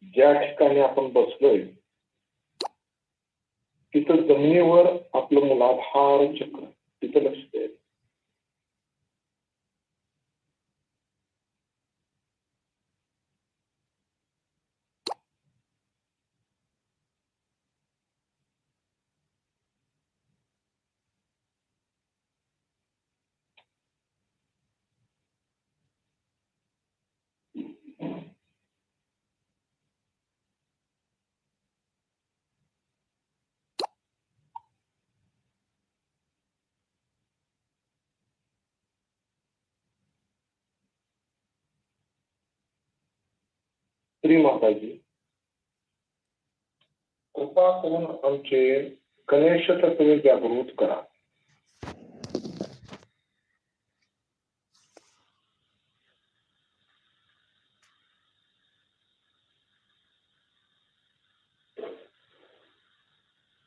ज्या ठिकाणी आपण बसलोय तिथं जमिनीवर आपलं मूलाधार चक्र, तिथं लक्ष द्यायचं. श्री माताजी, कृपा करून आमचे गणेश तत्व जागृत करा.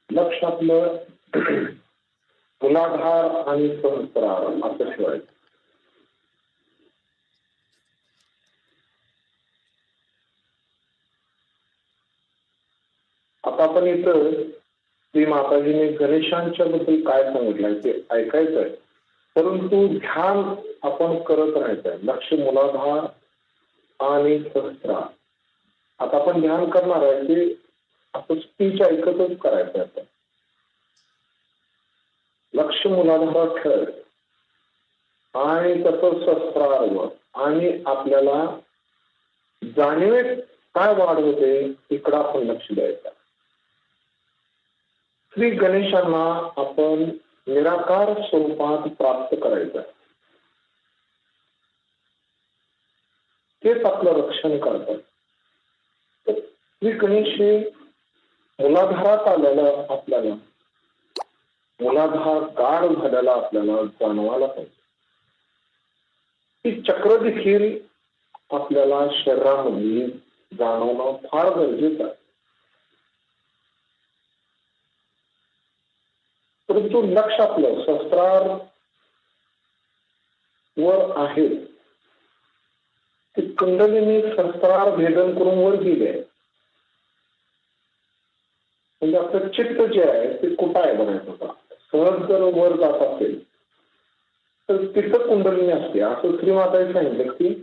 लक्ष आपलं मूलाधार आणि सहस्रार असं ठेवायचं. आता आपण इथं श्री माताजीने गणेशांच्या बद्दल काय सांगितलंय ते ऐकायचं आहे, परंतु ध्यान आपण करत राहायचंय. लक्ष मूलाधार आणि सहस्रार. आता आपण ध्यान करणार आहे ते असं स्पीच ऐकतच करायचं आहे. लक्ष मूलाधारात ठेवायचं आणि तसंच सहस्रारवर, आणि आपल्याला जाणीवेत काय वाढ होते इकडं आपण लक्ष द्यायचं. श्री गणेशांना आपण निराकार स्वरूपात प्राप्त करायचं. तेच आपलं रक्षण करतात. श्री गणेश हे मूलाधारात आलेलं आपल्याला, मूलाधार गाढ झालेला आपल्याला जाणवायला पाहिजे. ती चक्र देखील आपल्याला शरीरामध्ये जाणवणं फार गरजेचं आहे. परंतु लक्ष आपलं सहस्रार वर आहे. ती कुंडलिनी सहस्रार भेदन करून वर गेले. म्हणजे आपलं चित्त जे आहे ते कुठं आहे बनायचं होता. सहज जर वर जात असेल तर तिथं कुंडलिनी असते असं श्री माताने सांगितलं की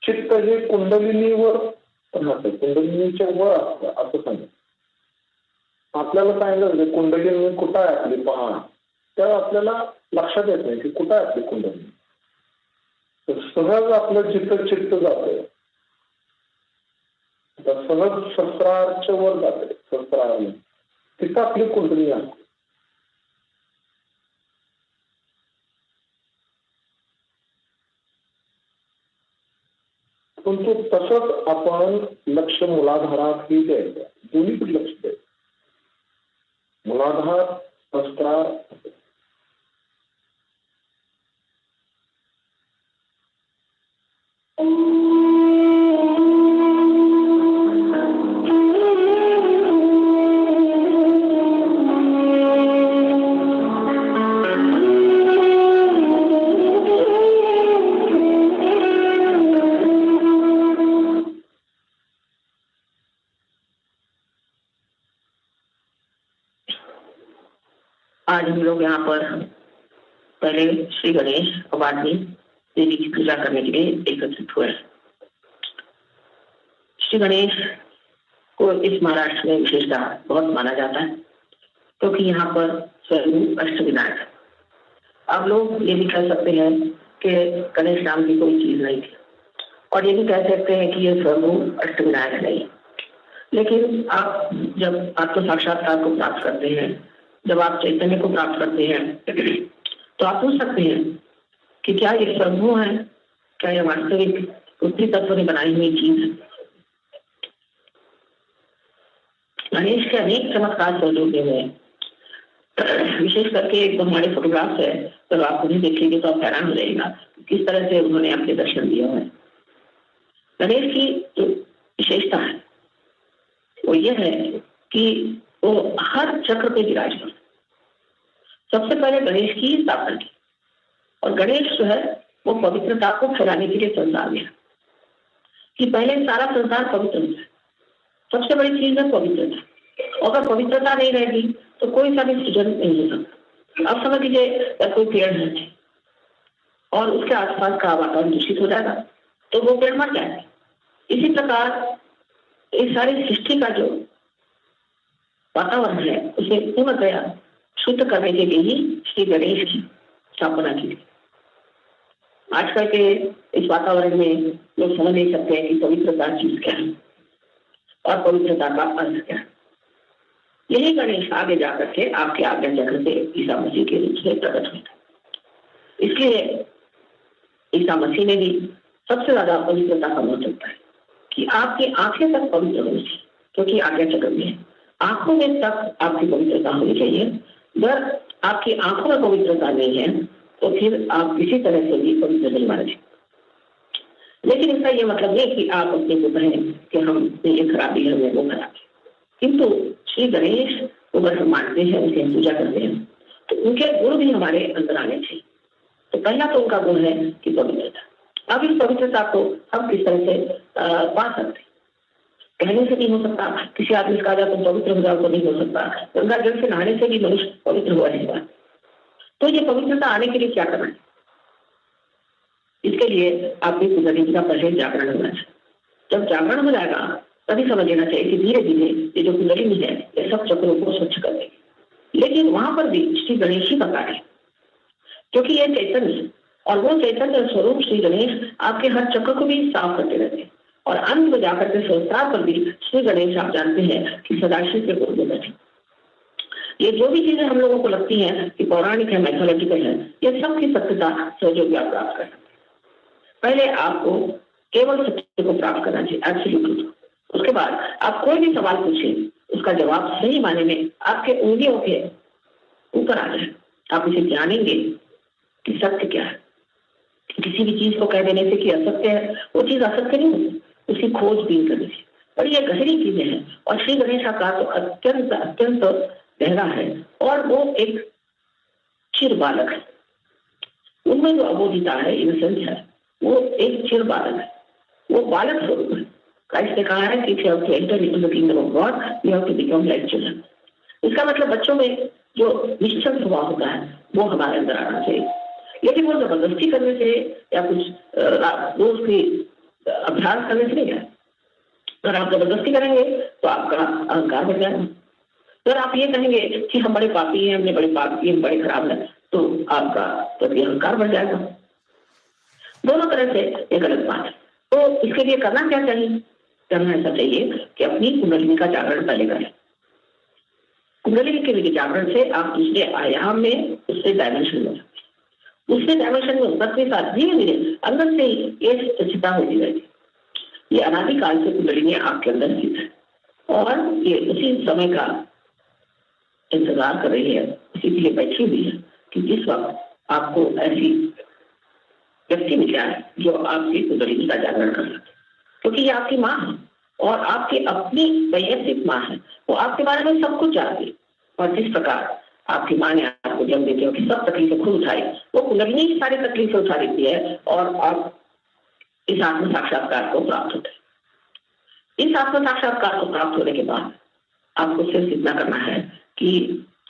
चित्त हे कुंडलिनीवर राहतं, कुंडलिनीच्या वर असतं असं सांगितलं. आपल्याला सांगितलं कुंडलिनी कुठं आहे आपली पहा, तर आपल्याला लक्षात येत नाही की कुठं आहे आपली कुंडलिनी. तर सहज आपलं जिथं चित्त जातंय सहज सहस्रारच्या वर जाते, सहस्रार तिथं आपली कुंडलिनी असते. परंतु तसंच आपण लक्ष मूलाधारात ही द्यायचं, दोन्हीकडे लक्ष द्यायचं. मूलाधार सहस्रार आज हम लोग यहाँ पर पहले श्री गणेश और बाद में देवी की पूजा करने के लिए एकत्रित हुए। श्री गणेश को इस महाराष्ट्र में विशेषता बहुत माना जाता है क्योंकि यहाँ पर स्वयं अष्टविनायक। अब लोग ये भी कह सकते हैं कि गणेश नाम की कोई चीज नहीं थी, और ये भी कह सकते हैं कि ये स्वयं अष्टविनायक नहीं। लेकिन आप जब आत्म साक्षात्कार को प्राप्त करते हैं, जब आप चैतन्य को प्राप्त करते हैं, तो आप पूछ सकते हैं कि क्या ये स्वयं है, क्या ये वास्तविक पृथ्वी तत्व ने बनाई हुई चीज है। गणेश के अनेक चमत्कार स्वरूप में विशेष करके एक हमारे फोटोग्राफ है, तो आप उन्हें देखेंगे तो आप हैरान हो जाएगा किस तरह से उन्होंने अपने दर्शन दिए हैं। गणेश की जो विशेषता है वो ये है कि वो हर चक्र पे विराजमान। सबसे पहले गणेश की स्थापना की, और गणेश जो है वो पवित्रता को फैलाने के लिए संसार में, कि पहले सारा संसार पवित्र होता है। सबसे बड़ी चीज है पवित्रता। अगर पवित्रता नहीं रहेगी तो कोई सा भी सृजन नहीं हो सकता। अब समझ लीजिए कोई पेड़ है और उसके आसपास का वातावरण दूषित हो जाएगा तो वो पेड़ मर जाएगा। इसी प्रकार इस सारी सृष्टि का जो वातावरण है उसे पूर्णतया शुद्ध करने के लिए ही श्री गणेश की स्थापना की। आजकल के इस वातावरण में लोग समझ नहीं सकते हैं कि पवित्रता चीज क्या है और पवित्रता का अर्थ क्या है। यही गणेश आगे जाकर के आपके आज्ञा चक्र से ईसा मसीह के रूप से प्रकट हुआ। इसलिए ईसा मसीह ने भी सबसे ज्यादा पवित्रता का महत्व है कि आपकी आंखें तक पवित्र होनी चाहिए, क्योंकि आज्ञा चक्र में है आंखों में तक आपकी पवित्रता होनी चाहिए। अगर आपकी आंखों में पवित्रता नहीं है तो फिर आप किसी तरह से भी पवित्र नहीं माने। लेकिन इसका यह मतलब नहीं कि आप अपने को कहें कि हम ये खराबी है हमें वो खराबी। किंतु श्री गणेश को अगर हम मानते हैं, उनकी पूजा करते हैं, तो उनके गुण भी हमारे अंदर आने चाहिए। तो पहला तो उनका गुण है कि पवित्रता। अब इस पवित्रता को हम किस तरह से पा सकते? कहने से नहीं हो सकता। किसी आदमी से कहा जाए तो पवित्र हो जाओ तो नहीं हो सकता। गंगा जल से नहाने से भी मनुष्य पवित्र हुआ नहीं हुआ। तो ये पवित्रता आने के लिए क्या करना है? इसके लिए आपकी कुंडली का पहले जागरण होना चाहिए। जब जागरण हो जाएगा तभी समझ लेना चाहिए कि धीरे धीरे ये जो कुंडली में है ये सब चक्रों को स्वच्छ कर देगी। लेकिन वहां पर भी श्री गणेश ही का कार्य है, क्योंकि ये चैतन्य और वो चैतन्य स्वरूप श्री गणेश आपके हर चक्र को भी साफ करते रहते हैं। और अंत में जाकर के संसार पर भी श्री गणेश आप जानते हैं कि सदाशिव के गुण में बैठे। ये जो भी चीजें हम लोगों को लगती हैं कि पौराणिक है, मैथोलॉजिकल है, ये सब की सत्यता सहयोग आप प्राप्त कर सकते हैं। पहले आपको केवल सत्य को प्राप्त करना चाहिए, एब्सोल्यूट ट्रूथ। उसके बाद आप कोई भी सवाल पूछिए, उसका जवाब सही माने में आपके उंगलियों के ऊपर आ जाए। आप इसे जानेंगे कि सत्य क्या है। किसी भी चीज को कह देने से कि असत्य है, वो चीज असत्य नहीं होती, उसकी खोजबीन करने से। और ये गहरी चीजें हैं और श्री गणेश का तो अत्यंत अत्यंत गहरा है और वो एक चिर बालक है। उनमें जो अबोधिता है, इनोसेंस है, वो एक चिर बालक है, वो बालक स्वरूप है। क्राइस्ट ने कहा है कि if you have to enter into the kingdom of God, you have to become like children। इसका मतलब बच्चों में जो निश्चल स्वभाव होता है वो हमारे अंदर आना चाहिए। लेकिन वो जबरदस्ती करने से या कुछ रोज की अभ्यास करने से नहीं है। अगर आप जबरदस्ती करेंगे तो आपका अहंकार बढ़ जाएगा। अगर आप ये कहेंगे कि हम बड़े पापी हैं, हमने बड़े पाप किए, हम बड़े खराब हैं, तो आपका प्रति अहंकार बढ़ जाएगा। दोनों तरह से ये गलत बात है। तो इसके लिए करना क्या चाहिए? करना ऐसा चाहिए कि अपनी कुंडलिनी का जागरण पहले करें। कुंडलिनी के लिए जागरण से आप दूसरे आयाम में, उससे डायमेंशन में, उससे डायमेंशन में उतरने के साथ धीरे धीरे अंदर से ही ये सच्चिता होती रहेगी। ये अनादिकाल से कुंडलिनी आपके अंदर स्थित है और ये उसी समय का इंतजार कर रही है, उसी के लिए बैठी हुई है कि जिस वक्त आपको ऐसी व्यक्ति मिल जाए जो आपकी कुंडलिनी का जागरण कर सके। क्योंकि ये आपकी माँ है और आपकी अपनी वैयक्तिक माँ है, वो आपके बारे में सब कुछ जानती है। और जिस प्रकार आपकी माँ ने आपको जन्म देते हो कि सब तकलीफें खुद उठाई, वो कुंडलिनी की सारी तकलीफें उठा देती है और आप इस आत्म साक्षात्कार को प्राप्त होते हैं। इस आत्म साक्षात्कार को प्राप्त होने के बाद आपको सिर्फ इतना करना है कि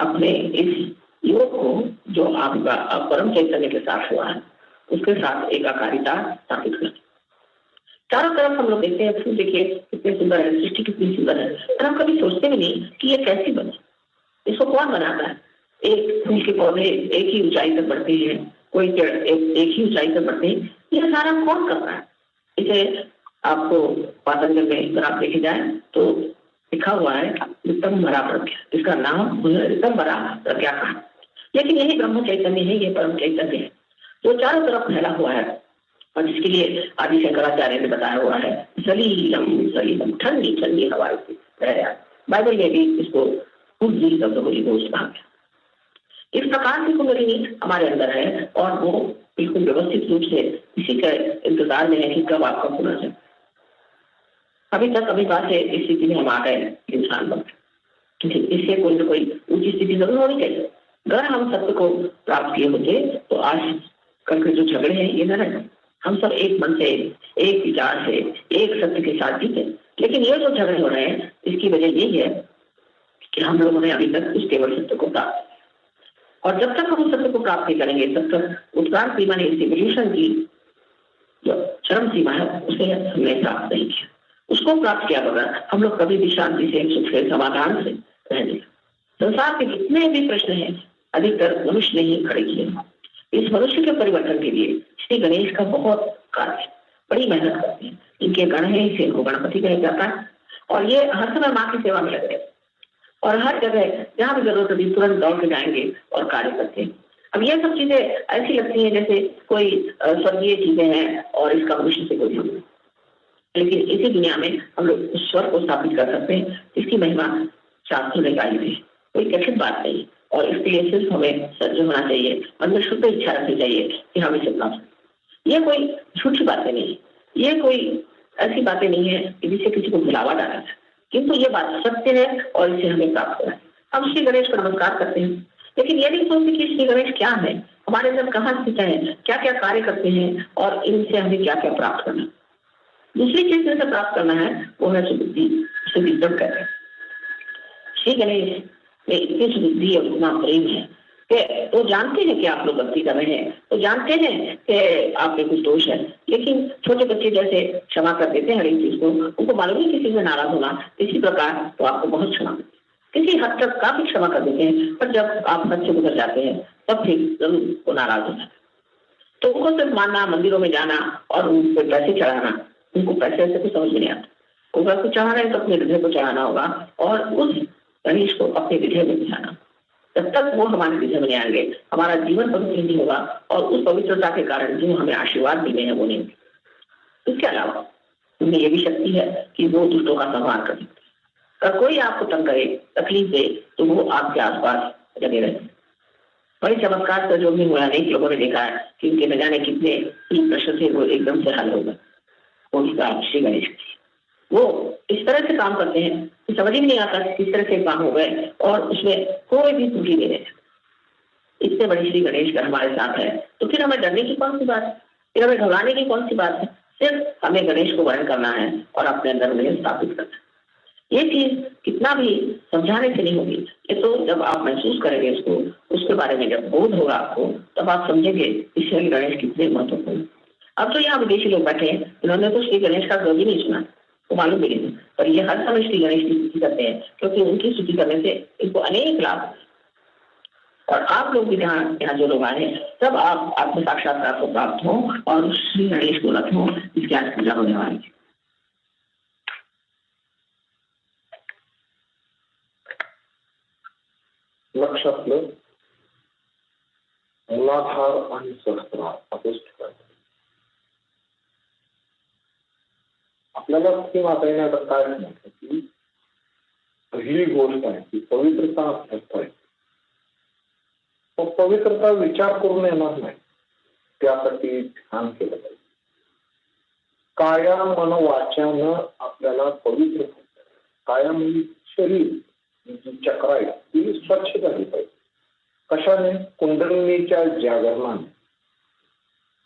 अपने इस योग को जो आपका परम चैतन्य के साथ हुआ है उसके साथ एकाकारिता स्थापित करें। चारों तरफ हम लोग देखते हैं, देखिए कितने सुंदर है, सृष्टि कितनी सुंदर है, पर हम कभी सोचते भी नहीं कि ये कैसी बनी, इसको कौन बनाता है। एक फूल के पौधे एक ही ऊंचाई तक बढ़ते हैं, कोई पेड़ एक ही ऊंचाई तक बढ़ते हैं, ये सारा कौन करता है? इसे आपको पातंजल में अगर आप देखे जाए तो लिखा हुआ है ऋतंभरा प्रज्ञा, इसका नाम ऋतंभरा प्रज्ञा का। लेकिन यही ब्रह्म चैतन्य है, ये परम चैतन्य है जो चारों तरफ फैला हुआ है और जिसके लिए आदि शंकराचार्य ने बताया हुआ है सलीलम सलीलम, ठंडी ठंडी हवा। बाइबल में भी इसको कहा गया। इस प्रकार की कुंडलिनी हमारे अंदर है और वो बिल्कुल व्यवस्थित रूप से इसी के इंतजार में है कि कब आपका पुनर्जन्म। अभी तक अभी बात है इस स्थिति में हम आ गए इंसान बन, इससे कोई ना कोई ऊंची स्थिति जरूर होनी चाहिए। अगर हम सत्य को प्राप्त किए होते तो आज कल के जो झगड़े हैं ये न रहते, हम सब एक मन से, एक विचार से, एक सत्य के साथ जीते। लेकिन ये जो झगड़े हो रहे हैं, इसकी वजह यही है कि हम लोगों ने अभी तक उस केवल सत्य को प्राप्त, और जब तक हम उस सत्य को प्राप्त नहीं करेंगे तब तक उत्क्रांति सीमा ने सिविलाइजेशन की जो चरम सीमा है उसे हमने प्राप्त नहीं किया। उसको प्राप्त किया बगैर हम लोग कभी भी शांति से, सुख से, समाधान से रहेंगे। संसार के जितने भी प्रश्न हैं अधिकतर मनुष्य ने ही खड़े किए। इस मनुष्य के परिवर्तन के लिए श्री गणेश का बहुत कार्य, बड़ी मेहनत करते हैं। इनके गण है, इसे इनको गणपति कहा जाता है, और ये हर समय माँ की सेवा में लगे हैं और हर जगह जहाँ भी जरूरत होती तुरंत दौड़ के जाएंगे और कार्य करते हैं। अब ये सब चीजें ऐसी लगती हैं जैसे कोई स्वर्गीय चीजें हैं और इसका मनुष्य से कोई संबंध, लेकिन इसी दुनिया में हम लोग ईश्वर को स्थापित कर सकते हैं। इसकी महिमा शास्त्रों ने गाई थी, कोई कठिन बात नहीं, और इसके लिए सिर्फ हमें सज्ज होना चाहिए, मन में शुद्ध इच्छा रखनी चाहिए कि हम इसे प्राप्त करें। ये कोई झूठी बातें नहीं, ये कोई ऐसी बातें नहीं है कि जिससे किसी को बुलावा डाला है, किंतु ये बात सत्य है और इसे हमें प्राप्त करना है। हम श्री गणेश को नमस्कार करते हैं, लेकिन ये नहीं सोचते कि श्री गणेश क्या है, हमारे अंदर कहाँ स्थित है, क्या क्या कार्य करते हैं और इनसे हमें क्या क्या प्राप्त करना है। दूसरी चीज जिसे प्राप्त करना है वो है सुबुद्धि, उसे विद्वत कहते हैं। श्री गणेश में इतनी सुबुद्धि और इतना प्रेम है कि वो जानते हैं कि आप लोग गलती कर रहे हैं, तो जानते हैं कि आप में कुछ दोष है, लेकिन छोटे बच्चे जैसे क्षमा कर देते हैं हर एक चीज को। उनको मालूम है किसी से नाराज होना, इसी प्रकार तो आपको बहुत क्षमा, किसी हद तक काफी क्षमा कर देते हैं, पर जब आप हद से गुजर जाते हैं तब फिर जरूर वो नाराज हो जाते हैं। तो उनको सिर्फ मानना, मंदिरों में जाना और उन पर पैसे चढ़ाना, उनको पैसे ऐसे कुछ समझ में नहीं आता। अगर कुछ चाह रहे हैं तो अपने हृदय को चढ़ाना होगा और उस गणेश को अपने हृदय में बिठाना। जब तक वो हमारे हृदय में नहीं आएंगे हमारा जीवन पवित्र नहीं होगा, और उस पवित्रता के कारण जो हमें आशीर्वाद मिले हैं वो नहीं। इसके अलावा उनमें ये भी शक्ति है कि वो दुष्टों का संहार कर सकते हैं। अगर कोई आपको तंग करे, तकलीफ दे, तो वो आपके आसपास लगे रहते हैं। बड़े चमत्कार का जो भी हुआ, अनेक लोगों ने देखा है कि उनके न जाने कितने ही प्रश्न थे वो एकदम से हल हो गए। वो श्री गणेश वो इस तरह से काम करते हैं कि समझ ही नहीं आता किस तरह से काम हो गए और उसमें कोई भी त्रुटि नहीं है। इतने बड़े श्री गणेश का हमारे साथ है तो फिर हमें डरने की कौन सी बात है, फिर हमें घबराने की कौन सी बात है। सिर्फ हमें गणेश को वर्ण करना है और अपने अंदर उन्हें स्थापित करना है। ये चीज कितना भी समझाने से नहीं होगी, ये तो जब आप महसूस करेंगे इसको, उसके बारे में जब बोध होगा आपको, तब आप समझेंगे कि श्री गणेश कितने महत्वपूर्ण। अब तो यहाँ विदेशी लोग बैठे हैं, उन्होंने तो श्री गणेश का कभी नहीं सुना, वो मालूम भी नहीं, पर ये हर समय श्री गणेश की स्तुति करते हैं क्योंकि उनकी स्तुति करने से इनको अनेक लाभ। और आप लोग भी यहाँ जो लोग आए हैं सब आप आत्म साक्षात्कार को प्राप्त हो और श्री गणेश को रख हो, इसकी आज पूजा होने वाली है। लक्षातलं मूलाधार आणि सहस्रार असंच ठेवायचं. आपल्याला ती वाटायला आता काय म्हणायचं की पहिली गोष्ट आहे की पवित्रता अभ्यास आहे. पवित्रता विचार करून येणार नाही, त्यासाठी ध्यान केलं पाहिजे. काया मन वाच्यानं आपल्याला पवित्र काया शरीर जी चक्र आहे ती स्वच्छ झाली पाहिजे. कशाने? कुंडलिनीच्या जागरणाने.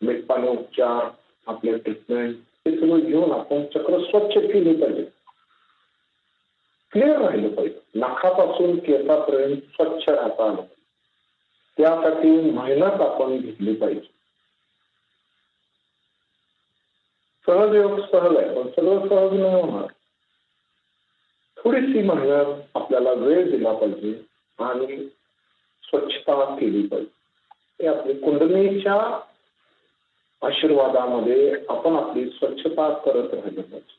मीठ पाणी उपचार, आपले ट्रीटमेंट हे सगळं घेऊन आपण चक्र स्वच्छ केले पाहिजे, क्लिअर राहिलं पाहिजे. नाकापासून केसापर्यंत स्वच्छ राहता आलं. त्यासाठी मेहनत आपण घेतली पाहिजे. सहज योग सहज आहे, पण सगळं सहज नाही होणार. थोडीशी मेहनत, आपल्याला वेळ दिला पाहिजे आणि स्वच्छता केली पाहिजे. हे आपली कुंडलिनीच्या आशीर्वादामध्ये आपण आपली स्वच्छता करत राहिलं पाहिजे.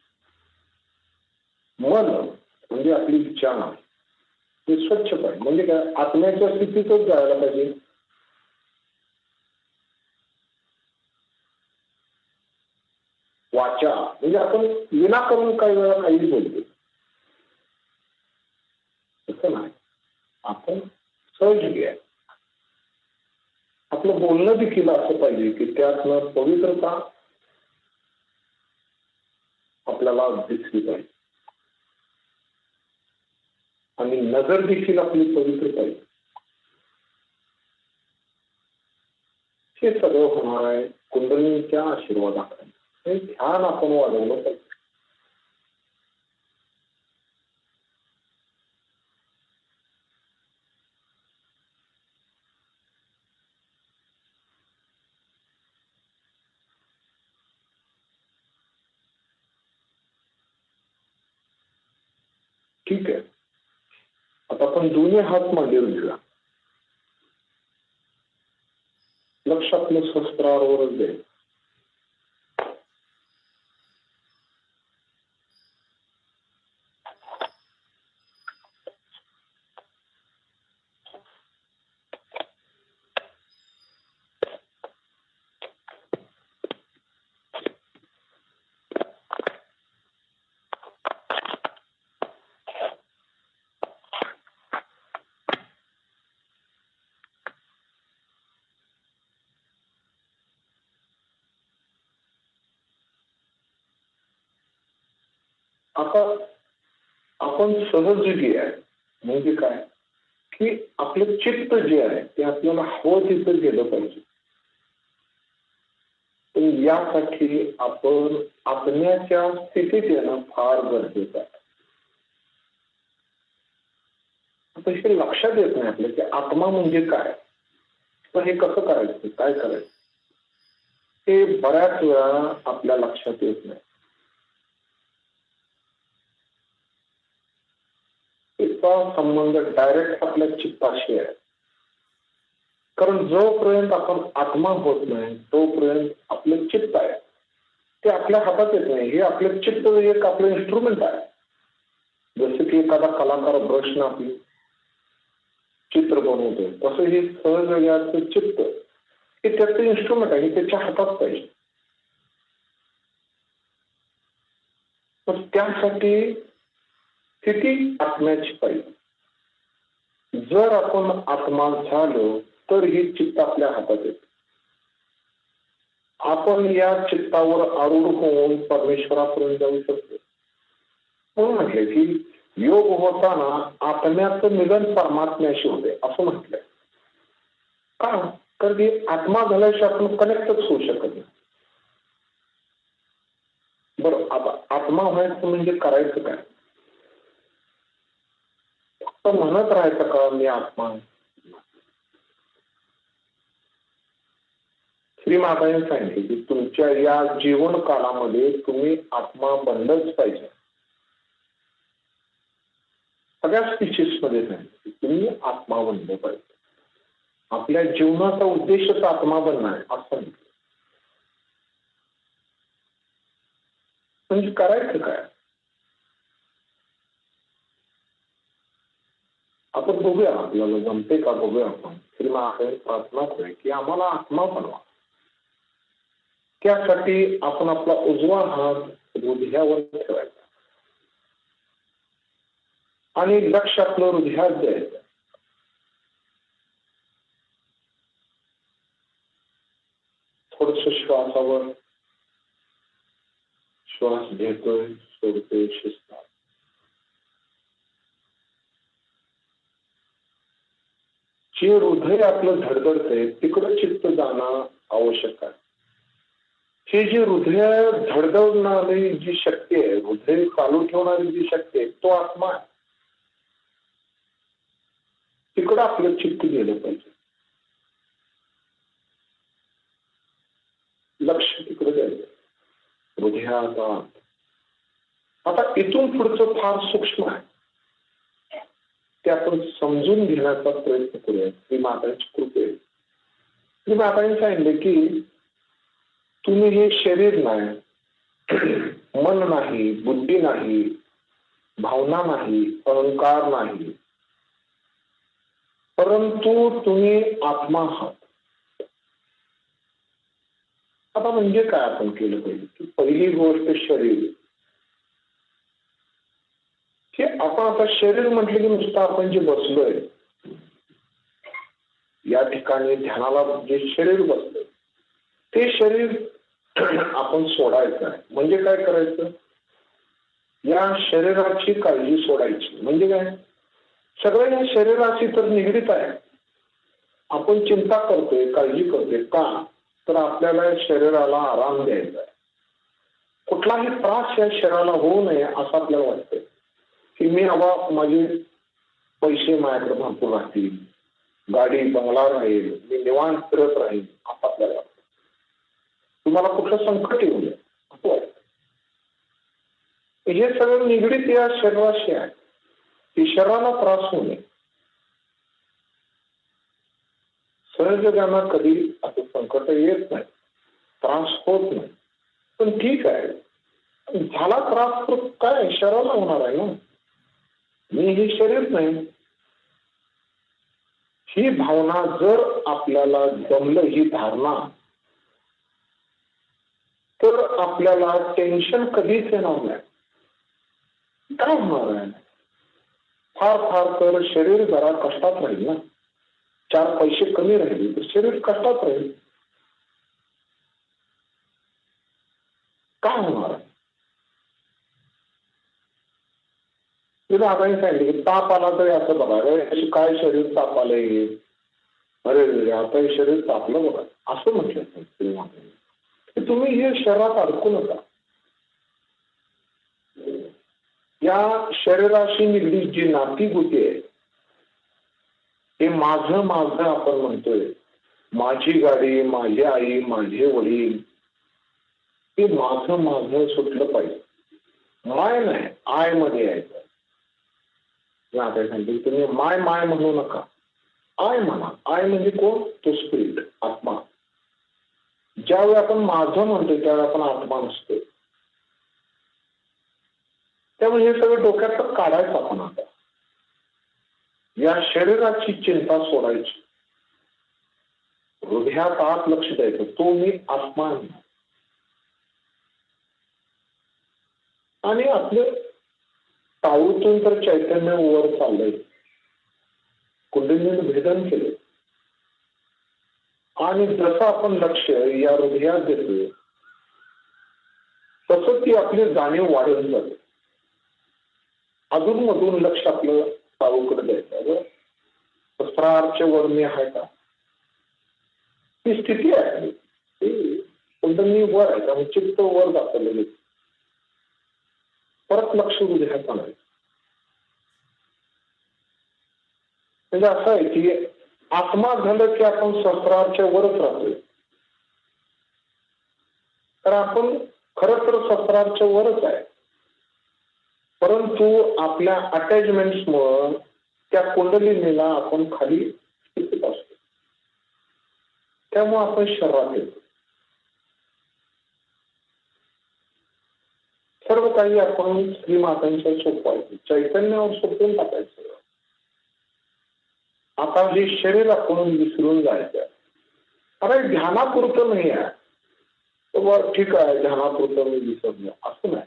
मन म्हणजे आपली विचार हे स्वच्छ पाहिजे. म्हणजे काय? आत्म्याच्या स्थितीतच जायला पाहिजे. वाचा म्हणजे आपण विनाकारण काही वेळा काही बोलतो, तसं नाही. आपण सहज घ्या. आपलं बोलणं देखील असं पाहिजे की त्यातनं पवित्रता आपल्याला दिसली पाहिजे आणि नजर देखील आपली पवित्र पाहिजे. हे सगळं होणार आहे कुंडलिनीच्या आशीर्वादाकडे. हे ध्यान आपण वाढवलं पाहिजे. ठीक आहे, आता आपण दोन्ही हात मांडीवर घेऊया. लक्ष आपलं सहस्त्रारवरच दे. आता आपण सहजगी आहे म्हणजे काय की आपलं चित्त जे आहे ते आपल्याला हवं तिथं गेलं पाहिजे. पण यासाठी आपण आत्म्याच्या स्थितीत येणं फार गरजेचं आहे. आता हे लक्षात येत नाही आपलं की आत्मा म्हणजे काय, तर हे कसं करायचं, काय करायचं, हे बऱ्याच वेळा आपल्या लक्षात येत नाही. त्याचा संबंध डायरेक्ट आपल्या चित्ताशी आहे. कारण जोपर्यंत आपण आत्मा होत नाही तोपर्यंत आपलं चित्त आहे ते आपल्या हातात येत नाही. हे आपलं चित्त एक आपलं इन्स्ट्रुमेंट आहे. जसं की एखादा कलाकार ब्रशनं आपली चित्र बनवतो तसं हे सहज चित्त हे त्याचं इन्स्ट्रुमेंट आहे, हे त्याच्या हातात पाहिजे. पण त्यासाठी स्थिती आत्म्याची पाहिजे. जर आपण आत्मा झालो तर ही चित्त आपल्या हातात येते. आपण या चित्तावर आरूढ होऊन परमेश्वरापर्यंत जाऊ शकतो. म्हणून म्हटलंय की योग होताना आत्म्याचं मिलन परमात्म्याशी होते असं म्हटलंय. का? कारण की आत्मा झाल्याशिवाय आपण कनेक्टच होऊ शकत नाही. बरं, आता आत्मा व्हायचं म्हणजे करायचं काय? फक्त म्हणत राहायचं का मी आत्मा? श्री महाराजांनी सांगितले की तुमच्या या जीवन काळामध्ये तुम्ही आत्मा बनलंच पाहिजे. सगळ्या स्पीशीज मध्ये सांगितले तुम्ही आत्मा बनलं पाहिजे. आपल्या जीवनाचा उद्देशच आत्मा बनणं आहे असं नाही. म्हणजे करायचं काय? आपण बघूया, आपल्याला जमते का बघूया. आपण श्री महाराजांनी प्रार्थना करूया की आम्हाला आत्मा बनवा. त्यासाठी आपण आपला उजवा हात हृदयावर ठेवायचा आणि लक्ष आपलं हृदयात द्यायचं. थोडस श्वासावर श्वास घेतोय सोडतोय शिस्तात. जे हृदय आपलं धडधडतंय तिकडं चित्त जाणं आवश्यक आहे. हे जे हृदय धडधडणारी जी शक्ती आहे, हृदय चालू ठेवणारी जी शक्ती आहे तो आत्मा आहे. तिकडं आपलं चित्त गेलं पाहिजे. लक्ष तिकडे द्यायचं हृदयात. आता इथून पुढचं फार सूक्ष्म आहे, ते आपण समजून घेण्याचा प्रयत्न करूया. श्री मातांची कृपे. श्री मातांनी सांगितले की तुम्ही हे शरीर नाही, मन नाही, बुद्धी नाही, भावना नाही, अहंकार नाही, परंतु तुम्ही आत्मा आहात. आता म्हणजे काय आपण केलं पाहिजे की पहिली गोष्ट शरीर. हे आपण आता शरीर म्हटलं की नुसतं आपण जे बसलोय या ठिकाणी ध्यानाला जे शरीर बसलंय ते शरीर आपण सोडायचं आहे. म्हणजे काय करायचं? या शरीराची काळजी सोडायची. म्हणजे काय? सगळं या शरीराशी तर निगडीत आहे. आपण चिंता करतोय, काळजी करतोय. का? तर आपल्याला शरीराला आराम द्यायचा आहे. कुठलाही त्रास या शरीराला होऊ नये असं आपल्याला वाटतं की मी बाबा माझे पैसे माझ्याकडे भरपूर राहतील, गाडी बंगला राहील, मी निवांत फिरत राहील असं आपल्याला वाटतं. तुम्हाला कुठलं संकट येऊ नये असं वाटतं. हे सगळं निगडीत या शरीराशी आहे की शरीराला त्रास होऊ नये. सहजगांना कधी असं संकट येत नाही, त्रास होत नाही. पण ठीक आहे, झाला त्रास तर काय शरीराला होणार आहे ना, मी हे शरीर नाही. ही भावना जर आपल्याला जमलं, ही धारणा, तर आपल्याला टेन्शन कधीच येणार नाही. काय होणार आहे, फार फार तर शरीर जरा कष्टात राहील ना, 4 पैसे कमी राहिले तर शरीर कष्टात राहील. काय होणार आहे? तिला आता सांगितलं की ताप आला तरी असं बघा, अरे काय शरीर ताप आलंय, अरे आता हे शरीर तापलं बघा असं म्हटलं. तुम्ही हे शरीरात अडकू नका. या शरीराशी निगडीत जी नाती गुती आहे, हे माझं माझं आपण म्हणतोय, माझी गाडी, माझी आई, माझे वडील, हे माझं माझं सुटलं पाहिजे. माय नाही, आय मध्ये यायचं. आता सांगते तुम्ही माय माय म्हणू नका, आय म्हणा. आय म्हणजे कोण? तो स्पिरिट, आत्मा. ज्यावेळी आपण माझं म्हणतोय त्यावेळी आपण आत्मा नसतो. त्यामुळे हे सगळं डोक्यात काढायचं आपण. आता या शरीराची चिंता सोडायची, हृदयात आत लक्ष द्यायचं, तो मी आत्मा आहे. आणि आपले टाळूतून तर चैतन्य वर चाललंय, कुंडलीने भेदन केले. आणि जसं आपण लक्ष या हृदयात देतो तसं ती आपली जाणीव वाढत जाते. अजून मधून लक्ष आपलं टाळूकडे द्यायचं. सहस्रारचे वर मी आहे का, ही स्थिती आहे. कुंडली वर आहे का, चित्त वर जातं लगेच. परत लक्ष हृदयात आणायचं. म्हणजे असं आहे की आत्मा झालं की आपण सहस्रारच्या वरच राहतोय. तर आपण खरं तर सहस्रारच्या वरच आहे, परंतु आपल्या अटॅचमेंट्समुळे त्या कुंडलिनीला आपण खाली स्थितीत असतो. त्यामुळे आपण शरीरात येतो. सर्व काही आपण श्रीमातांच्या सोपवायचं, चैतन्यावर सोपवून टाकायचं. आता हे शरीर आपण विसरून जायचं. अरे ध्यानापुरतं नाही आहे, तर ठीक आहे ध्यानापुरतं मी विसरलो असं नाही.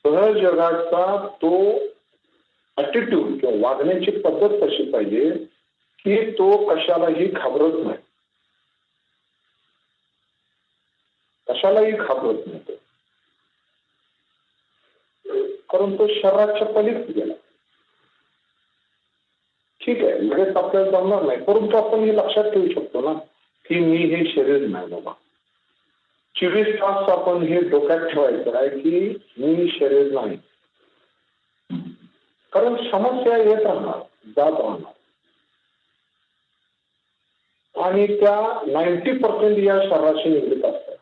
सहज जगाचा तो ॲटिट्यूड किंवा वागण्याची पद्धत कशी पाहिजे की तो कशालाही घाबरत नाही, कशालाही घाबरत नाही तो, कारण तो शरीराच्या पलीकडे गेला. ठीक आहे, लगेच आपल्याला जमणार नाही, परंतु आपण हे लक्षात ठेवू शकतो ना की मी हे शरीर नाही बाबा. 24 तास आपण हे डोक्यात ठेवायचं आहे की मी शरीर नाही. कारण समस्या येत राहणार, जात राहणार, आणि त्या 90% या शरीराशी निगडीत असतात.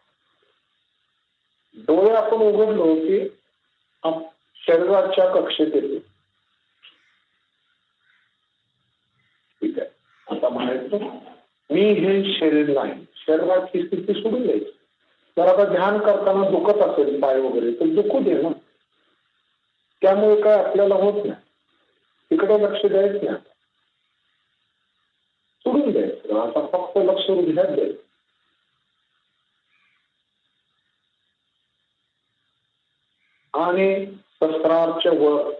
डोळे आपण उघडलो की शरीराच्या कक्षेत येतो. ठीक आहे, आता म्हणायचं मी हे शरीर नाही, शरीराची स्थिती सोडून द्यायची. जर आता ध्यान करताना दुखत असेल पाय वगैरे तर दुखू दे ना, त्यामुळे काय आपल्याला होत नाही, तिकडे लक्ष द्यायचं नाही, सोडून द्यायचं. आता फक्त लक्ष हृदयात द्यायचं. आणि सहस्रारच्या वर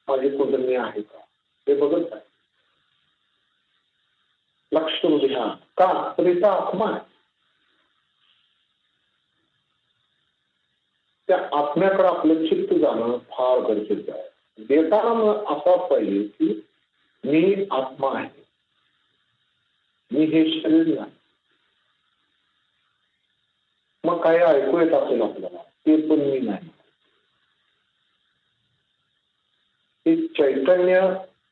माझी कुंडली आहे का हे बघत आहे. लक्ष हृदयात का, तर इथं आत्मा आहे. त्या आत्म्याकडे आपलं चित्त जाणं फार गरजेचं आहे. देताना असा पाहिजे की मी आत्मा आहे, मी हे शरीर नाही. काही ऐकू येत असेल आपल्याला, ते पण मी नाही. हे चैतन्य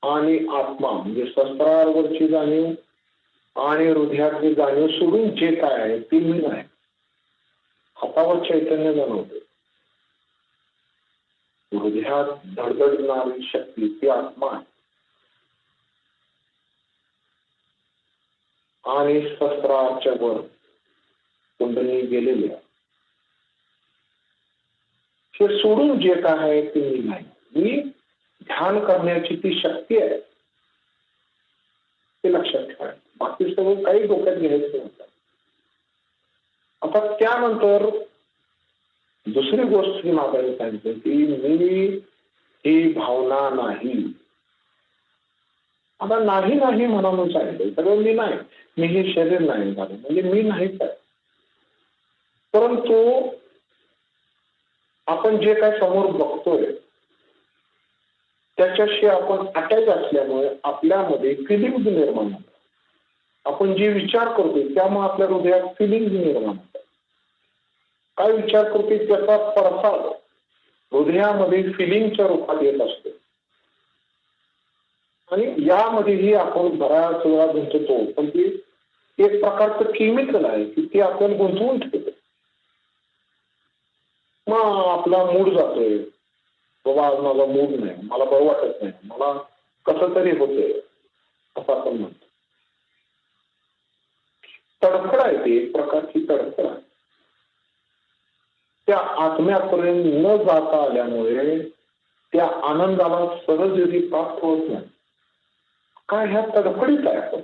आणि आत्मा म्हणजे शस्त्रावरची जाणीव आणि हृदयातली जाणीव सोडून जे काय आहे ते मी नाही. हातावर चैतन्य जाणवते, हृदयात धडधडणारी शक्ती ती आत्मा आहे. आणि शस्त्राच्या वर कुंडली गेलेली आहे. हे सोडून जे काय आहे ते मी नाही. मी ध्यान करण्याची ती शक्ती आहे ते लक्षात ठेवा. बाकी सगळं काही डोक्यात घ्यायचं नव्हतं. आता त्यानंतर दुसरी गोष्ट माझ्या सांगितली की मी ही भावना नाही. आता नाही नाही म्हणून सांगितलं सगळं मी नाही, मी हे शरीर नाही झालं म्हणजे मी नाहीच आहे. परंतु आपण जे काय समोर बघतोय त्याच्याशी आपण अटॅच असल्यामुळे आपल्यामध्ये फिलिंग निर्माण होतात. आपण जे विचार करतोय त्यामुळे आपल्या हृदयात फिलिंग निर्माण होतात. काय विचार करतोय त्याचा प्रसार हृदयामध्ये फिलिंगच्या रूपात येत असतो. आणि यामध्येही आपण बऱ्याच वेळा गुंततो, पण ते एक प्रकारचं केमिकल आहे की ते आपल्याला गुंतवून ठेवतं. मग आपला मूड जातोय, बाबा आज माझा मूड नाही, मला बरं वाटत नाही, मला कसं तरी होतंय असं आपण म्हणतो. तडफड आहे, ते एक प्रकारची तडफड आहे. त्या आत्म्यापर्यंत न जाता आल्यामुळे त्या आनंदाला सहजरित्या प्राप्त होत नाही. काय ह्या तडफडीत आहे आपण,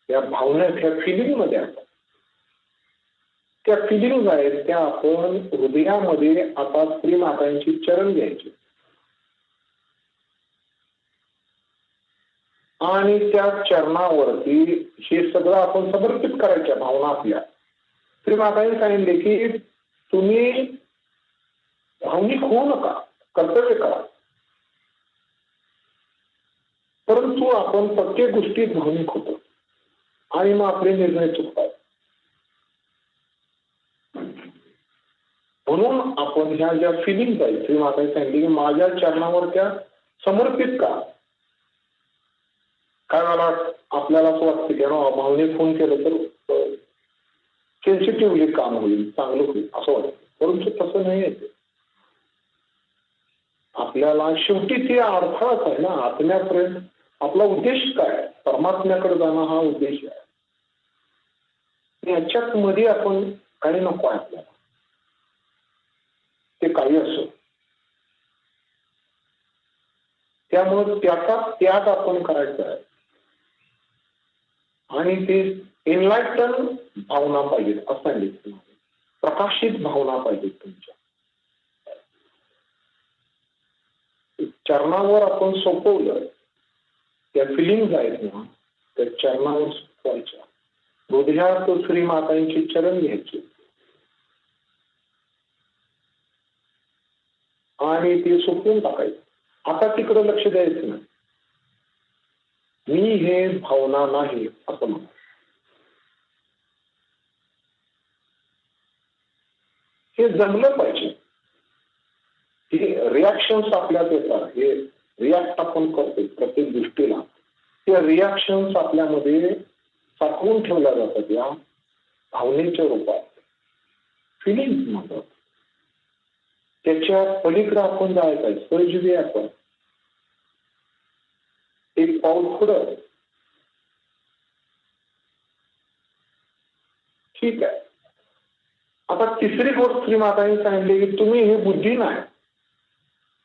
या भावनेत ह्या फिलिंग मध्ये आपण त्या फिलिंग आहेत त्या आपण हृदयामध्ये आता श्री मातांची चरण घ्यायची आणि त्या चरणावरती हे सगळं आपण समर्पित करायच्या भावना आपल्या. श्री मातांनी सांगितले की तुम्ही भावनिक होऊ नका, कर्तव्य करा. परंतु आपण प्रत्येक गोष्टीत भावनिक होतो आणि मग आपले निर्णय चुकतात. म्हणून आपण ह्या ज्या फिलिंग आहेत श्री मातांनी सांगितले की माझ्या चरणावर त्या समर्पित का. काय मला आपल्याला असं वाटतं की भावनिक फोन केलं तर सेन्सिटिव्हली काम होईल, चांगलं होईल असं वाटतं. परंतु तसं नाही आहे. आपल्याला शेवटी ते अर्थाच आहे ना, आत्म्यापर्यंत आपला उद्देश काय, परमात्म्याकडे जाणं हा उद्देश आहे. याच्यात मध्ये आपण काही नको आहे आपल्याला, ते काही असो. त्यामुळे त्याचा त्याग आपण करायचा आहे आणि ते एनलाइटन भावना पाहिजेत असं सांगितलं. प्रकाशित भावना पाहिजेत तुमच्या चरणावर. आपण सोपवलं त्या फिलिंग आहेत ना, त्या चरणावर सोपवायच्या. हृदयात श्री मातांची चरण घ्यायची आणि ते सोपवून टाकायचं. आता तिकडे लक्ष द्यायचं नाही. मी हे भावना नाही असं म्हणा. हे जमलं पाहिजे. हे रिॲक्शन्स आपल्यात येतात, हे रिॲक्ट आपण करतो प्रत्येक गोष्टीला. त्या रिॲक्शन्स आपल्यामध्ये साठवून ठेवल्या जातात या भावनेच्या रूपात, फिलिंग म्हणतात. त्याच्या पलीकडे आपण जायचं आहे, सहजवी आपण एक पाऊल पुढं. ठीक आहे. आता तिसरी गोष्ट श्री मातांनी सांगितली की तुम्ही हे बुद्धी नाही.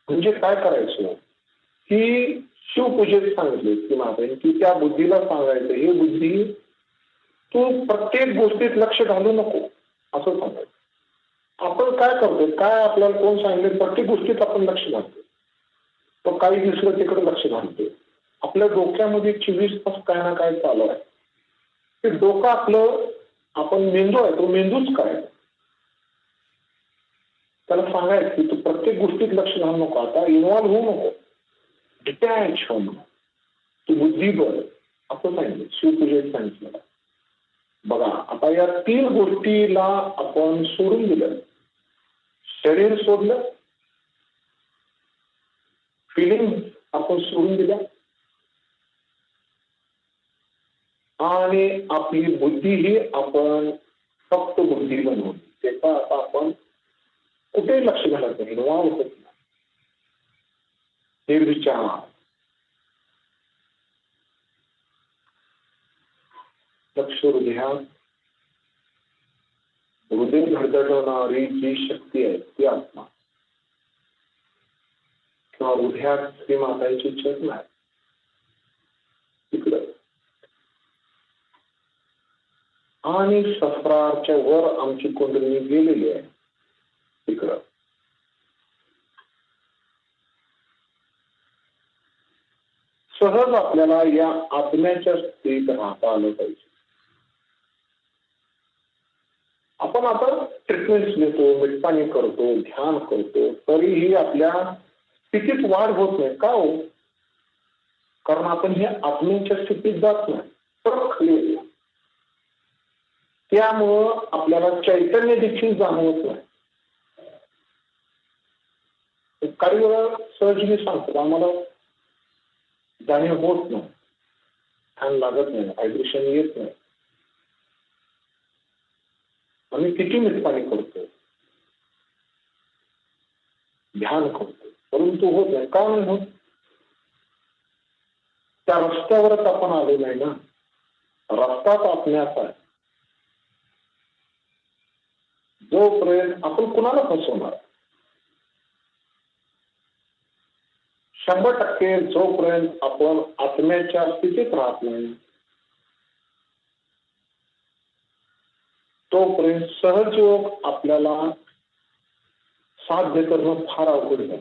म्हणजे काय करायचं, की शिवपूजेत सांगितले श्री मातांनी की त्या बुद्धीला सांगायचं, हे बुद्धी तू प्रत्येक गोष्टीत लक्ष घालू नको असं सांगायचं. आपण काय करतो, काय आपल्याला कोण सांगितले, प्रत्येक गोष्टीत आपण लक्ष घालतो. तो काही दुसरं तिकडे लक्ष घालतो. आपल्या डोक्यामध्ये 24 तास काय ना काय चालू आहे. ते डोकं आपलं, आपण मेंदू आहे, तो मेंदूच काय त्याला सांगायचं की तू प्रत्येक गोष्टीत लक्ष घालू नको, आता इन्व्हॉल्व्ह होऊ नको, डिटॅच हो, तू बुद्धी बळ असं सांगितलं शिवपूजेत सांगितलं. बघा, आता या 3 गोष्टीला आपण सोडून दिलं. शरीर सोडलं, फिलिंग आपण सोडून दिल्या, आणि आपली बुद्धी ही आपण फक्त बुद्धी बनवून त्याचा आता आपण कुठेही लक्ष घालत नाही, वाव होत नाही. निर्विचार, लक्ष हृदयात, हृदय धडधडणारी जी शक्ती आहे ती आत्मा किंवा हृदयात श्री मातांची चरण आहे तिकडं, आणि सहस्रारच्या वर आमची कुंडलिनी गेलेली आहे तिकडं. सहज आपल्याला या आत्म्याच्या स्थितीत राहता आलं पाहिजे. आपण आता ट्रीटमेंट घेतो, मिटपाणी करतो, ध्यान करतो, तरीही आपल्या स्थितीत वाढ होत नाही. का हो? कारण आपण हे आत्म्याच्या स्थितीत जात नाही, तर खाली येतो. त्यामुळं आपल्याला चैतन्य देखील जाणवत नाही. काही वेळा सहज मी सांगतो, आम्हाला जाणीव होत नाही, ध्यान लागत नाही, व्हायब्रेशन येत नाही. आम्ही किती मिटपाणी करतो, ध्यान करतो, परंतु होत नाही. का नाही होत? त्या रस्त्यावरच आपण आलो नाही ना. रस्ताच आत्म्याचा आहे. जोपर्यंत आपण कुणाला फसवणार, 100% जोपर्यंत आपण आत्म्याच्या स्थितीत राहत नाही तोपर्यंत सहजयोग आपल्याला साध्य करणं फार अवघड आहे.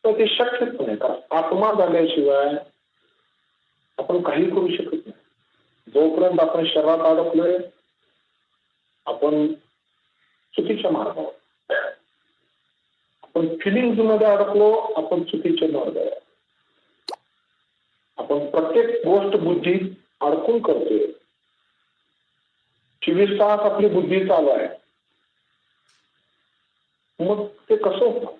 तर ते शक्यच नाही, कारण आत्मा झाल्याशिवाय आपण काही करू शकत नाही. जोपर्यंत आपण शरीरात अडकलोय आपण चुकीच्या मार्गावर, आपण फिलिंग मध्ये अडकलो आपण चुकीच्या मार्गावर, आपण प्रत्येक गोष्ट बुद्धी अडकून करतोय. 24 तास आपली बुद्धी चालू आहे, मग ते कसं होतं?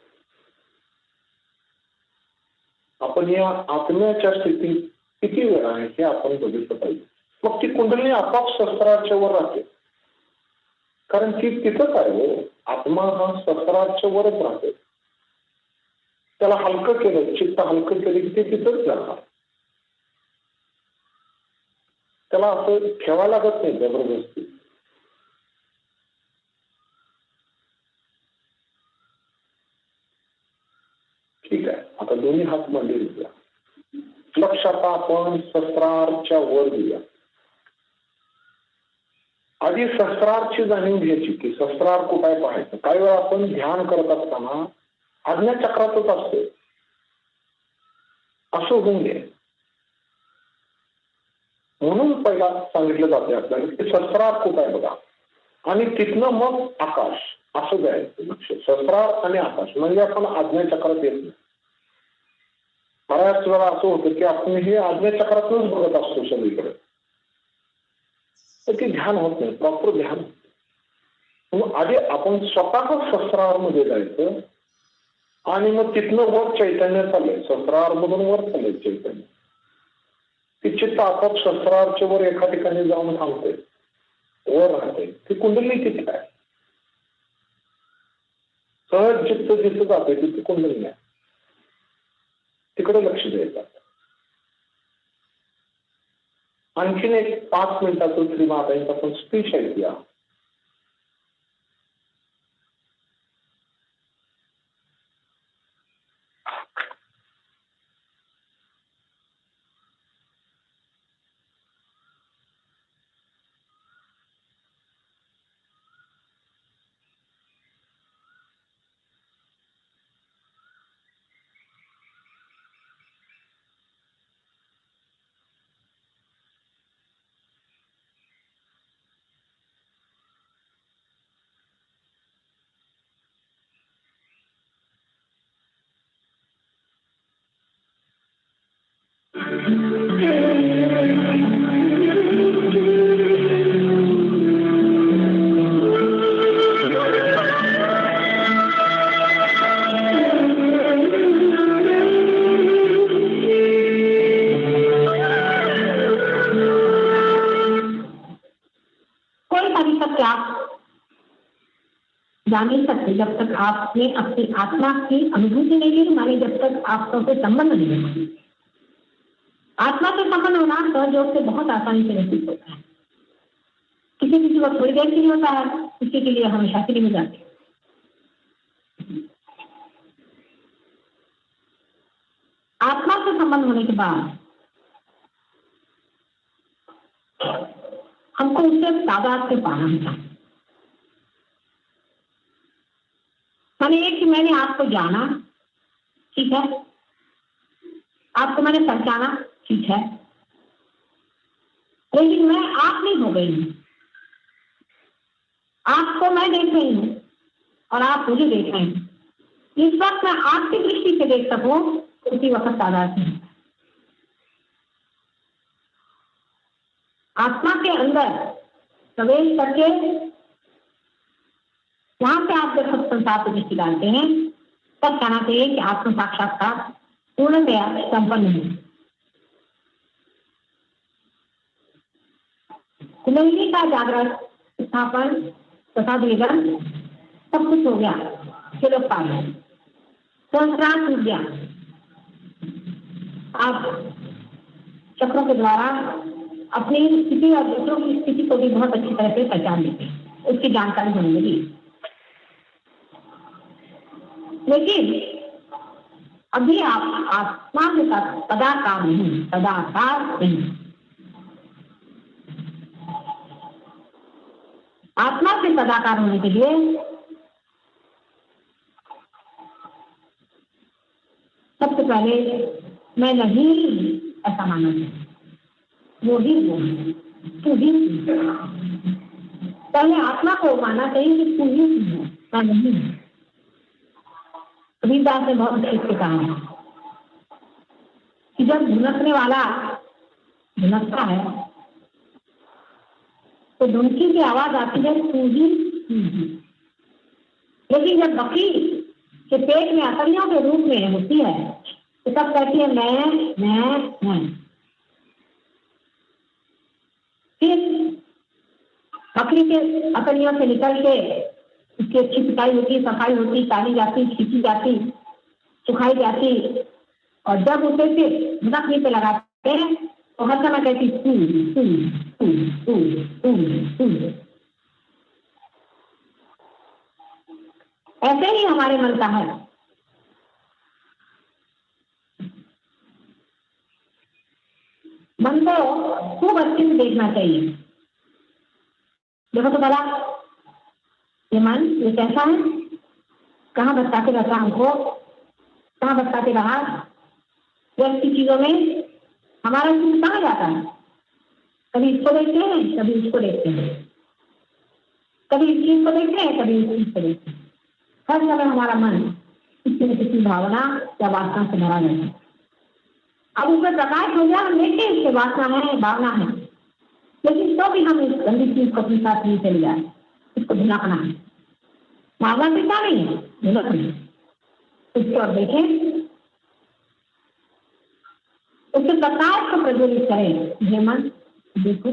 आपण या आत्म्याच्या स्थितीत किती वेळ आहे हे आपण बघितलं पाहिजे. मग ती कुंडलिनी आपोआप सहस्राराच्या वर राहते, कारण ती तिथंच आहे. हो, आत्मा हा सहस्राराच्या वरच राहते. त्याला हलकं केलं, चित्त हलकं केलं की ते तिथंच जाणार. त्याला असं ठेवायला लागत नाही जबरदस्ती. ठीक आहे, आता दोन्ही हात मांडी घेऊया. लक्ष आता आपण सहस्रारच्या वर घेऊया. आधी सहस्रारची जाणीव घ्यायची की सहस्रार कुठे पाहायचं. काही वेळा आपण ध्यान करत असताना आज्ञाचक्रातच असतो, असं होऊन नये. म्हणून पहिला सांगितलं जाते आपल्याला की सहस्रार कुठे आहे बघा, आणि तिथनं मग आकाश असं जायचं. लक्ष सहस्रार आणि आकाश म्हणजे आपण आज्ञाचक्रात येत नाही. बऱ्याच वेळा असं होतं की आपण हे आज्ञाचक्रातूनच बघत असतो सगळीकडे, तर ते ध्यान होत नाही, प्रॉपर ध्यान. मग आधी आपण स्वतःच सहस्रार मध्ये जायचं आणि मग तिथनं वर चैतन्य चाललंय, सहस्रार मधून वर चाललंय चैतन्य. ती चित्त आपोआप सहस्रारच्या वर एका ठिकाणी जाऊन थांबते, वर राहते. ती कुंडलिनी किती काय सहज चित्त जिथं जाते तिथे कुंडलिनी आहे, तिकडे लक्ष द्यायचं. आणखीन एक 5 मिनिटाचं श्री मातांचा आपण स्पीच ऐकूया. आप जान नहीं सकते जब तक आपने अपनी आत्मा की अनुभूति नहीं ली, माने जब तक आपका कोई संबंध नहीं है। आत्मा से संबंध होना सहयोग से बहुत आसानी से व्यतीत होता है। किसी किसी वक्त थोड़ी देर के लिए होता है, किसी के लिए हमेशा के लिए हो जाती है। आत्मा से संबंध होने के बाद हमको उससे तादाद से पाना होता है। माने ये कि मैंने आपको जाना, ठीक है, आपको मैंने पहचाना, ठीक है, लेकिन मैं आप नहीं हो गई हूँ। आपको मैं देख रही हूँ और आप मुझे देख रहे हैं। इस वक्त मैं आपकी दृष्टि से देख सकूं, उसी वक्त तादाद है। आत्मा के अंदर प्रवेश करके वहां से आप जब संसार को दृष्टि डालते हैं, तब कहना चाहिए कि आत्म साक्षात्कार पूर्णतया संपन्न है। कुंडलिनी का जागरण, स्थापन तथा वेदन सब कुछ हो गया, चलो पाए संस्कार टूट गया। आप चक्रों के द्वारा अपनी स्थिति और दूसरों की स्थिति को भी बहुत अच्छी तरह से पहचान लेते हैं, उसकी जानकारी होने लगी। लेकिन अभी आप आत्मा के साथ पदाकार नहीं, पदाकार नहीं। आत्मा से पदाकार होने के लिए सबसे पहले मैं नहीं ऐसा मानना चाहिए, वो ही वो है, तू ही पहले आत्मा को मानना चाहिए कि तू ही है, मैं नहीं हूं। कबीरदास ने बहुत अच्छे से कहा है कि जब भुनकने वाला भुनकता है तो धुनकी की आवाज आती है, तू ही। लेकिन जब बकरी के पेट में अतरियों के रूप में होती है तो तब कहती है मैं। फिर बकरी के अतरियों से निकल के उसकी अच्छी पिटाई होती, सफाई होती, काली जाती, खींची जाती, सुखाई जाती, और जब उसे फिर भुनकने पे लगाते हैं तो हर समय कहती तू। ऐसे ही हमारे मन का है। मन को खूब अच्छे से देखना चाहिए। देखो तो भला ये मन ये कैसा है, कहाँ भटकाते रहता हमको, कहाँ भटकाते रहा। व्यक्ति चीजों में हमारा चित्त कहाँ जाता है, कभी इसको देखते हैं, कभी इसको देखते हैं, कभी इस चीज को देखते हैं, कभी इस चीज को देखते हैं। हर समय हमारा मन किसी न किसी भावना या वासना से भरा रहता है। अब उसमें प्रकाश हो गया, हम देखते हैं इससे वासना है, भावना है, लेकिन तो भी हम इस गंदी चीज को अपने साथ नहीं चले जाए, इसको भुनाना है। भावना से क्या नहीं है, भुनक नहीं। उसको अब देखें, उसके प्रकाश को प्रज्वलित करें। हे मन देखो,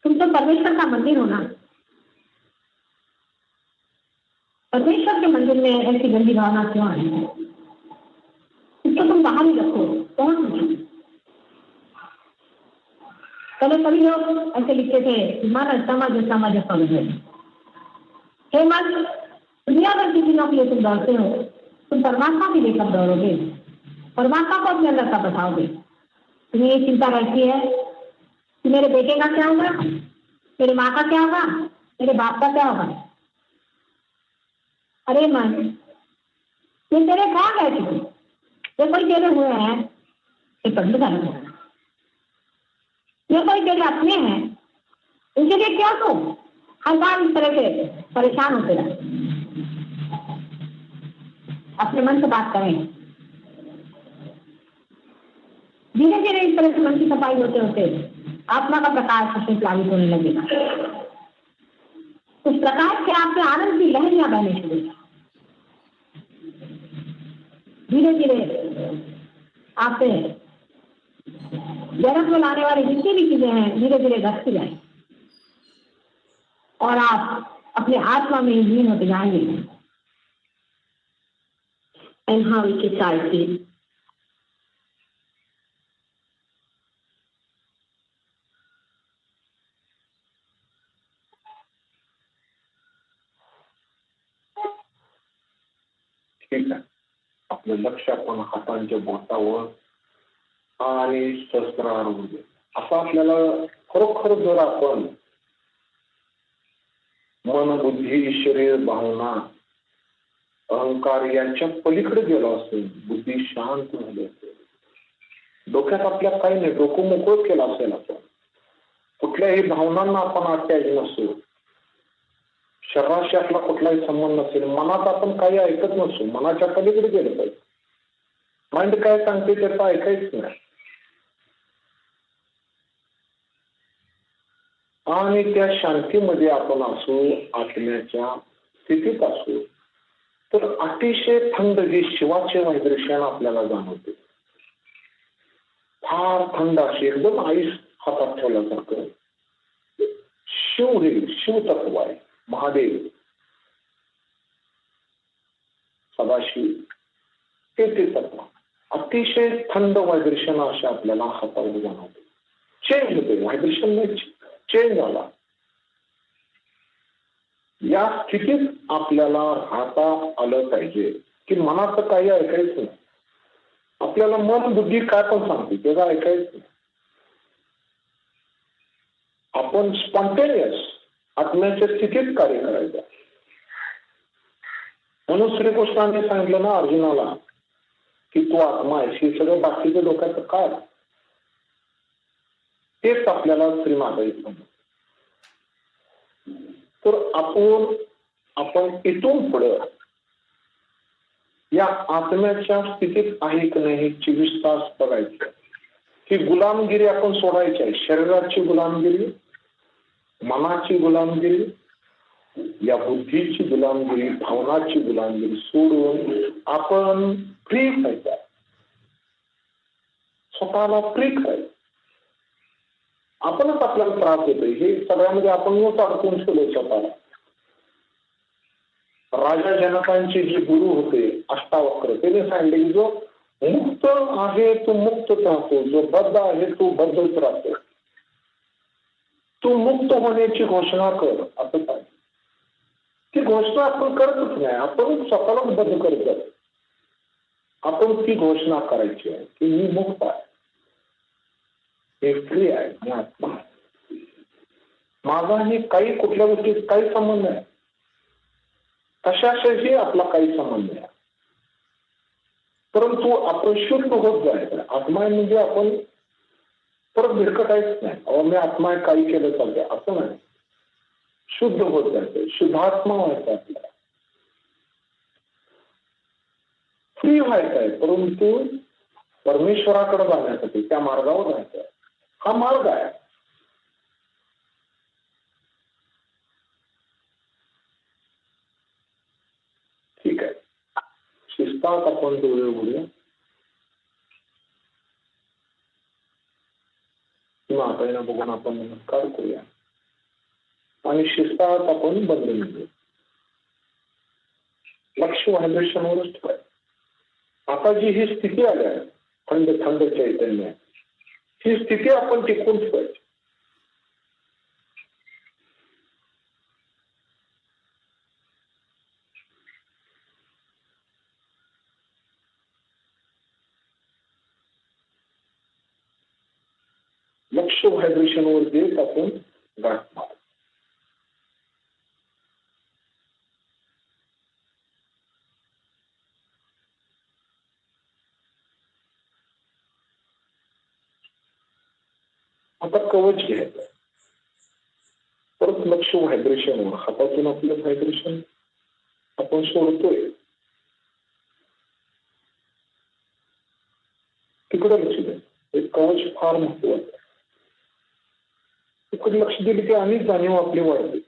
तुम तो परमेश्वर का मंदिर हो ना। परमेश्वर के मंदिर में ऐसी गंदी भावना क्यों आई है, इसको तुम बाहर ही रखो। कौन पूछे? पहले सभी लोग ऐसे लिखते थे, मन समझ हे मन, दुनिया भर की चीजों के लिए तुम दौड़ते हो, तुम परमात्मा के लिए कब दौड़ोगे, परमात्मा को अपने अंदर कब बताओगे। तुम्हें ये चिंता रहती है कि मेरे बेटे का क्या होगा, मेरी माँ का क्या होगा, मेरे बाप का क्या होगा। अरे मन, ये तेरे कहाँ गए थे, ये कोई तेरे हुए हैं, ये कभी नहीं होगा। ये कोई तेरे अपने हैं, उनके लिए क्या तो हर बार इस तरह से परेशान होते रहे। अपने मन से बात करें। धीरे धीरे इस तरह से मन की सफाई होते होते आत्मा का प्रकाश उसमें प्लावित होने लगेगा। उस प्रकाश के आपके आनंद की लहरियां बहने शुरू। धीरे धीरे आपसे जन्म में लाने वाली जितनी भी चीजें हैं धीरे धीरे घटती जाए। और आप अपने आत्मा में लीन होते जाएंगे। And how we can start feel. ठीक आहे, आपलं लक्ष आपण हातांच्या बोटावर आणि शस्त्रावर असं आपल्याला खरोखर जर आपण मन, बुद्धी, शरीर, भावना, अहंकार यांच्या पलीकडे गेलो असेल, बुद्धी शांत झाली असेल, डोक्यात आपल्या काही नाही, डोकं मोकळं केलं असेल, आपण कुठल्याही भावनांना आपण अटॅच नसू, शरीराशी आपला कुठलाही संबंध नसेल, मनात आपण काही ऐकत नसू, मनाच्या पलीकडे गेलं पाहिजे. माइंड काय सांगते त्याचं ऐकायच नाही. आणि त्या शांतीमध्ये आपण असू, आत्म्याच्या स्थितीत असू, तर अतिशय थंड जे शिवाचे व्हायब्रेशन आपल्याला जाणवते, फार थंड असे एकदम आईस हातात ठेवल्यासारखं. शिव हे शिवतत्व आहे, महादेव, सदाशिव, ते तत्व अतिशय थंड व्हायब्रेशन असे आपल्याला हातावर जाणवते. चेंज होते, व्हायब्रेशन नाही, चेंज झाला. या स्थितीत आपल्याला राहता आलं पाहिजे की मनाचं काही ऐकायचं नाही. आपल्याला मन, बुद्धी काय पण सांगते त्याचं ऐकायचं नाही. आपण स्पॉन्टेनियस आत्म्याच्या स्थितीत कार्य करायचं. म्हणून श्रीकृष्णाने सांगितलं ना अर्जुनाला की तू आत्मा आहेस. हे सगळं बाकीच्या डोक्याचं काय, तेच आपल्याला श्रीमाता सांगतो. तर आपण इथून पुढं या आत्म्याच्या स्थितीत आहे की नाही 24 तास बघायचं. ही गुलामगिरी आपण सोडायची आहे. शरीराची गुलामगिरी, मनाची गुलामगिरी, या बुद्धीची गुलामगिरी, भावनाची गुलामगिरी सोडून आपण फ्री व्हायचं. स्वतःला फ्री करायचं. आपणच आपल्याला त्रास होतोय हे सगळ्यामध्ये आपणच अडकून ठेवलं स्वतःला. राजा जनकांचे जे गुरु होते अष्टावक्र, त्याने सांगितले की जो मुक्त आहे तो मुक्तच राहतो, जो बद्ध आहे तो बद्धच राहतो. तू मुक्त होण्याची घोषणा कर असं काय. ती घोषणा आपण करतच नाही, आपण स्वतःलाच बद्ध करत. आपण ती घोषणा करायची आहे की मी मुक्त आहे, हे फ्री आहे, मी आत्मा आहे. माझा हे काही कुठल्या गोष्टीत काही संबंध नाही, कशाशी आपला काही संबंध नाही. परंतु आपण शुद्ध होत जायचं. आत्मा म्हणजे आपण परत भिरकटायच नाही. अहो मी आत्मा आहे, काही केलं चालतंय असं नाही. शुद्ध होत जायचं, शुद्धात्मा व्हायचं, आपल्याला फ्री व्हायचं आहे. परंतु परमेश्वराकडे जाण्यासाठी त्या मार्गावर जायचं. हा मार्ग आहे. ठीक आहे, शिस्तात आपण डोळे उघडूया किंवा आपल्याला बघून आपण नमस्कार करूया आणि शिस्तात आपण बंद घेऊया. लक्ष व्हायब्रेशनवरच ठेवायचं. आता जी ही स्थिती आली आहे थंड थंड चैतन्य, ही स्थिती आपण टिकून ठेवायची. लक्ष व्हायब्रेशनवर देत आपण गाठ मार. आता कवच घ्यायचं. परत लक्ष व्हायब्रेशनवर, हातातून आपलं व्हायब्रेशन आपण सोडतोय तिकडे लक्ष द्या. हे कवच फार महत्वाचं आहे. तिकडे लक्ष दिले की अनेक जाणीव आपली वाढते.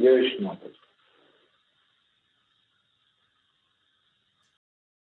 यश माता